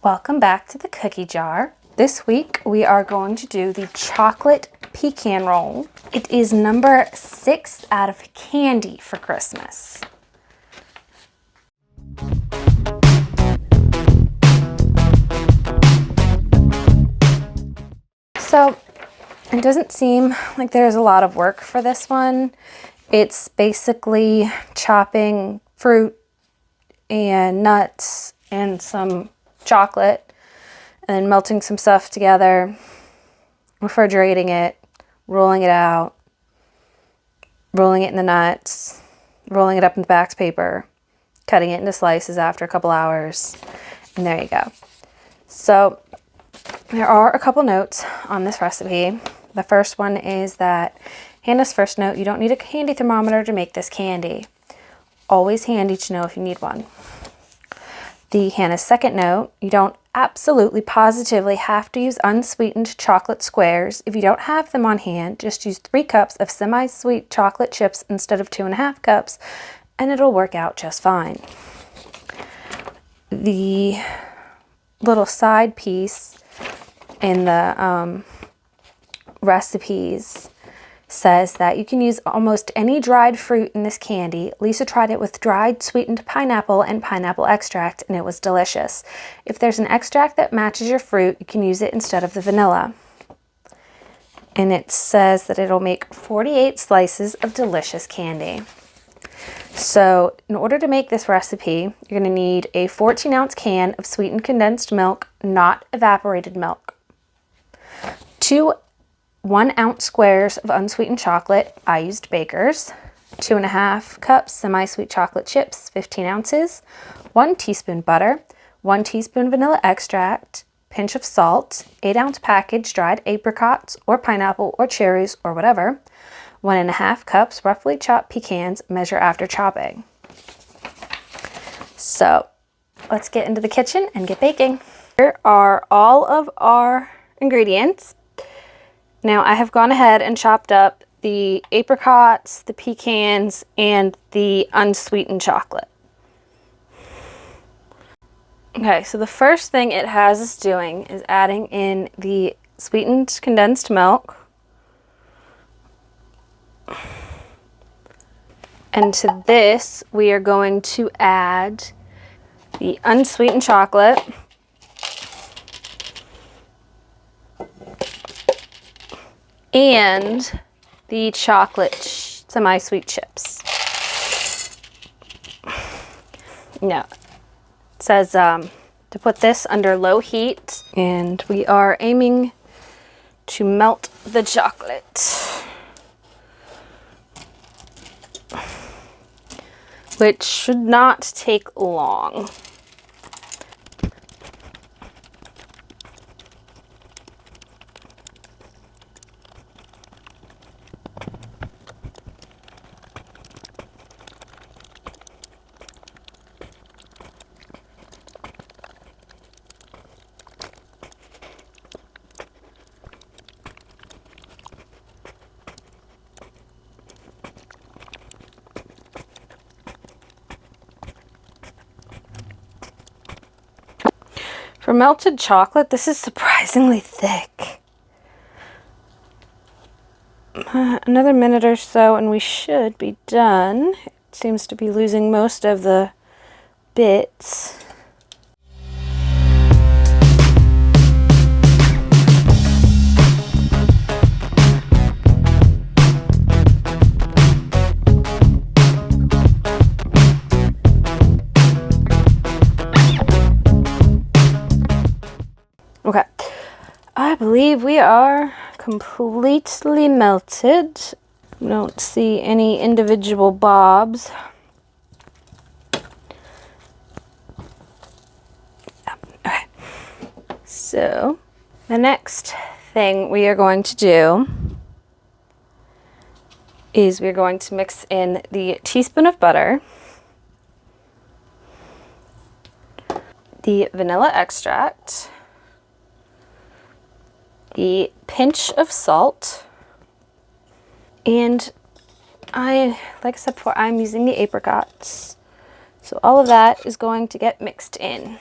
Welcome back to the cookie jar. This week we are going to do the chocolate pecan roll. It is number 6 out of candy for Christmas. So it doesn't seem like there's a lot of work for this one. It's basically chopping fruit and nuts and some chocolate and then melting some stuff together, refrigerating it, rolling it out, rolling it in the nuts, rolling it up in the wax paper, cutting it into slices after a couple hours, and there you go. So there are a couple notes on this recipe. The first one is that Hannah's first note, you don't need a handy thermometer to make this candy. Always handy to know if you need one. Hannah's second note, you don't absolutely positively have to use unsweetened chocolate squares. If you don't have them on hand, just use 3 cups of semi-sweet chocolate chips instead of 2.5 cups, and it'll work out just fine. The little side piece in the recipes says that you can use almost any dried fruit in this candy. Lisa tried it with dried sweetened pineapple and pineapple extract, and it was delicious. If there's an extract that matches your fruit, you can use it instead of the vanilla. And it says that it'll make 48 slices of delicious candy. So in order to make this recipe, you're going to need a 14-ounce can of sweetened condensed milk, not evaporated milk. 2 1-ounce squares of unsweetened chocolate. I used Baker's. 2.5 cups semi-sweet chocolate chips, 15 ounces. 1 teaspoon butter. 1 teaspoon vanilla extract. Pinch of salt. 8-ounce package dried apricots or pineapple or cherries or whatever. 1.5 cups roughly chopped pecans. Measure after chopping. So let's get into the kitchen and get baking. Here are all of our ingredients. Now I have gone ahead and chopped up the apricots, the pecans, and the unsweetened chocolate. Okay, so the first thing it has us doing is adding in the sweetened condensed milk. And to this, we are going to add the unsweetened chocolate. And the chocolate semi-sweet chips. Now, it says to put this under low heat, and we are aiming to melt the chocolate, which should not take long. For melted chocolate, this is surprisingly thick. Another minute or so and we should be done. It seems to be losing most of the bits. Okay, I believe we are completely melted. I don't see any individual bobs. Okay, so the next thing we are going to do is we're going to mix in the teaspoon of butter, the vanilla extract, the pinch of salt, and like I said before, I'm using the apricots. So all of that is going to get mixed in.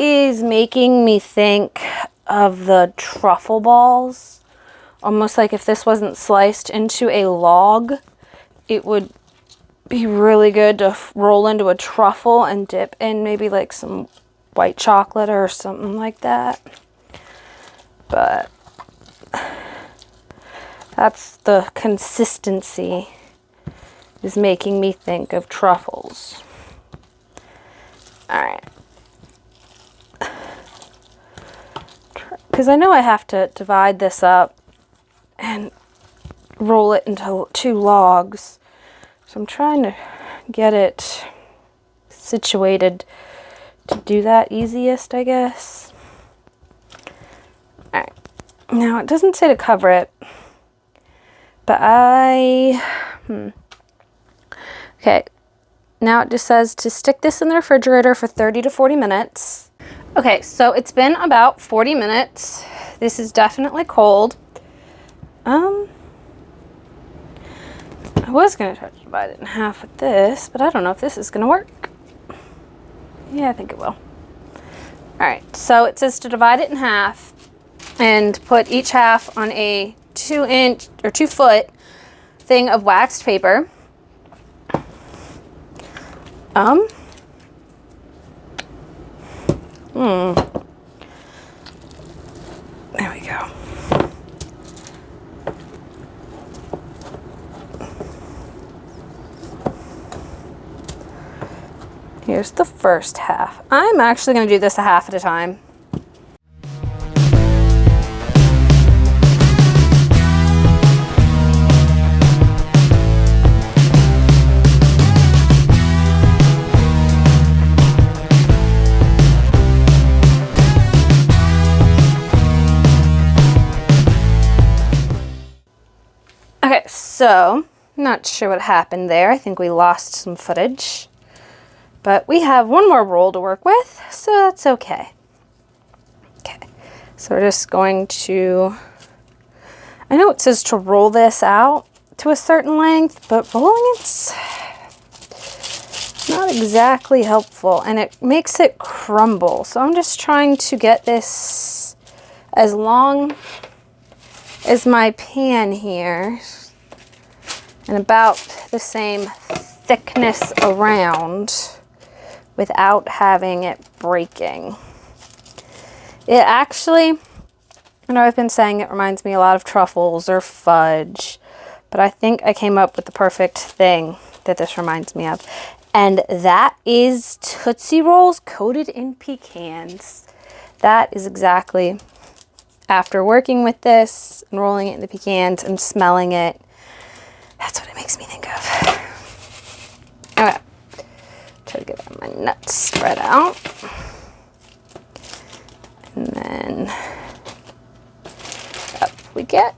is making me think of the truffle balls. Almost like if this wasn't sliced into a log, it would be really good to roll into a truffle and dip in maybe like some white chocolate or something like that. But that's the consistency is making me think of truffles. All right. Because I know I have to divide this up and roll it into 2 logs. So I'm trying to get it situated to do that easiest, I guess. All right. Now, it doesn't say to cover it, but Okay. Now it just says to stick this in the refrigerator for 30 to 40 minutes. Okay, so it's been about 40 minutes. This is definitely cold. I was going to try to divide it in half with this, but I don't know if this is going to work. Yeah, I think it will. All right, so it says to divide it in half and put each half on a 2-inch or 2-foot thing of waxed paper. There we go. Here's the first half. I'm actually going to do this a half at a time. Okay, so not sure what happened there. I think we lost some footage. But we have one more roll to work with, so that's okay. Okay, so we're just going to, I know it says to roll this out to a certain length, but rolling it's not exactly helpful, and it makes it crumble. So I'm just trying to get this as long as my pan here, and about the same thickness around, without having it breaking. It actually, I know I've been saying it reminds me a lot of truffles or fudge, but I think I came up with the perfect thing that this reminds me of. And that is Tootsie Rolls coated in pecans. That is exactly, after working with this and rolling it in the pecans and smelling it, that's what it makes me think of. Okay. Try to get my nuts spread out. And then up we get.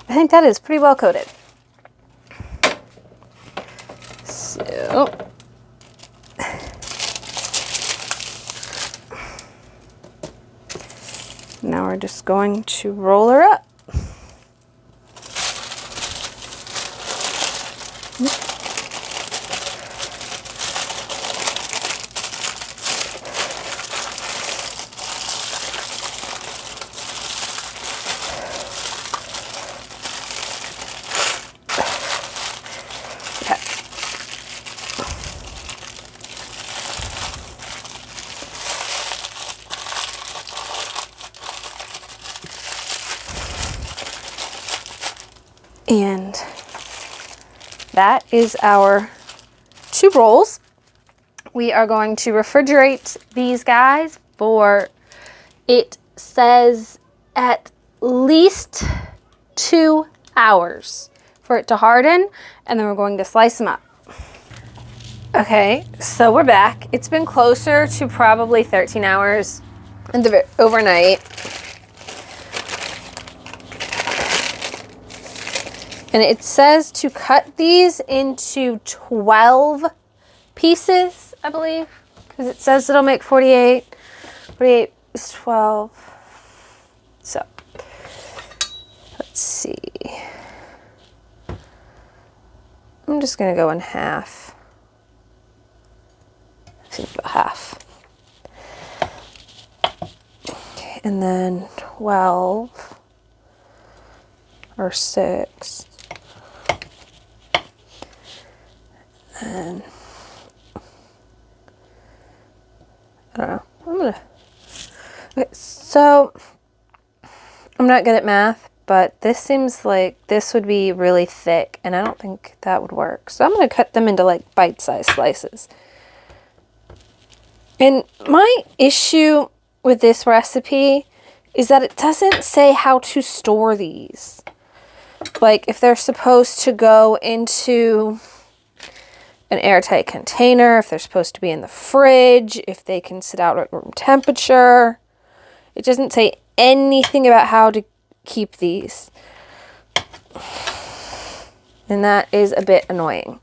I think that is pretty well coated. So Oh. Now we're just going to roll her up. And that is our 2 rolls. We are going to refrigerate these guys for, it says, at least 2 hours for it to harden, and then we're going to slice them up. Okay, so we're back. It's been closer to probably 13 hours overnight. And it says to cut these into 12 pieces, I believe, because it says it'll make 48. 48 is 12. So, let's see. I'm just going to go in half. I think about half. Okay, and then 12 or 6. And I don't know. Okay, so I'm not good at math, but this seems like this would be really thick, and I don't think that would work. So I'm going to cut them into like bite-sized slices. And my issue with this recipe is that it doesn't say how to store these. Like if they're supposed to go into an airtight container, if they're supposed to be in the fridge, if they can sit out at room temperature. It doesn't say anything about how to keep these. And that is a bit annoying.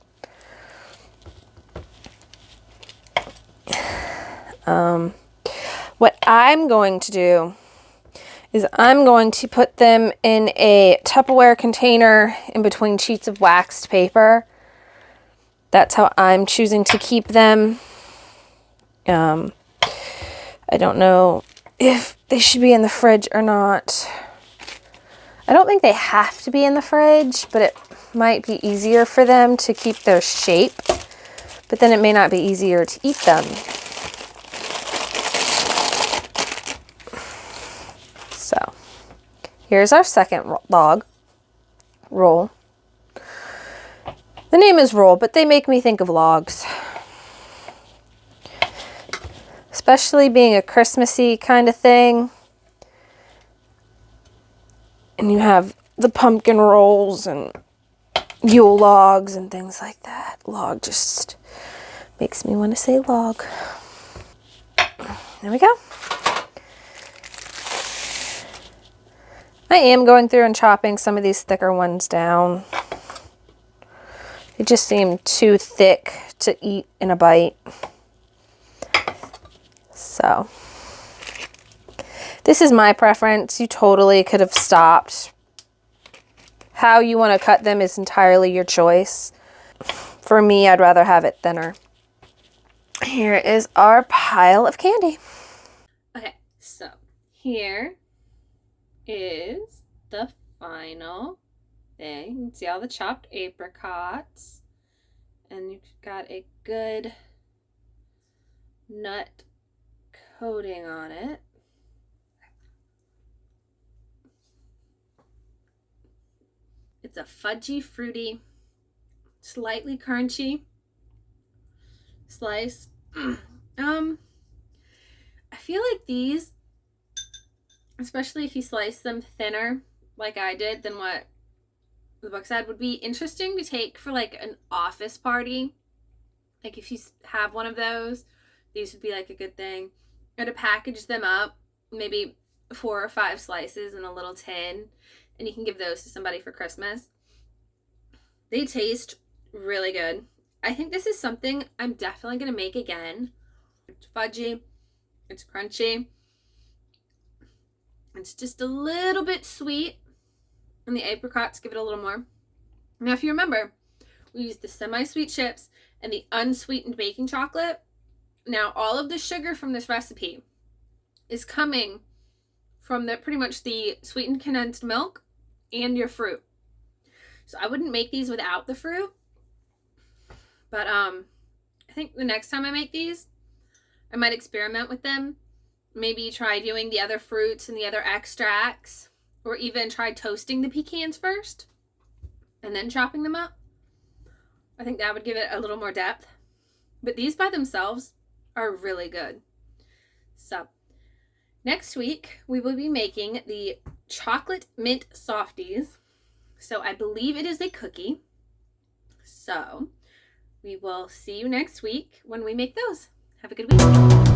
What I'm going to do is I'm going to put them in a Tupperware container in between sheets of waxed paper. That's how I'm choosing to keep them. I don't know if they should be in the fridge or not. I don't think they have to be in the fridge, but it might be easier for them to keep their shape. But then it may not be easier to eat them. So, here's our second roll. The name is roll, but they make me think of logs. Especially being a Christmassy kind of thing. And you have the pumpkin rolls and Yule logs and things like that. Log just makes me want to say log. There we go. I am going through and chopping some of these thicker ones down. They just seem too thick to eat in a bite. So, this is my preference. You totally could have stopped. How you want to cut them is entirely your choice. For me, I'd rather have it thinner. Here is our pile of candy. Okay, so here is the final thing. You can see all the chopped apricots. And you've got a good nut coating on it. It's a fudgy, fruity, slightly crunchy slice. I feel like these, especially if you slice them thinner like I did than what the book said, would be interesting to take for like an office party. Like if you have one of those, these would be like a good thing. Or to package them up, maybe 4 or 5 slices in a little tin, and you can give those to somebody for Christmas. They taste really good. I think this is something I'm definitely going to make again. It's fudgy. It's crunchy. It's just a little bit sweet. And the apricots give it a little more. Now, if you remember, we used the semi-sweet chips and the unsweetened baking chocolate. Now, all of the sugar from this recipe is coming from pretty much the sweetened condensed milk and your fruit. So I wouldn't make these without the fruit. But I think the next time I make these, I might experiment with them. Maybe try doing the other fruits and the other extracts, or even try toasting the pecans first and then chopping them up. I think that would give it a little more depth. But these by themselves are really good. So next week, we will be making the chocolate mint softies. So I believe it is a cookie. So we will see you next week when we make those. Have a good week.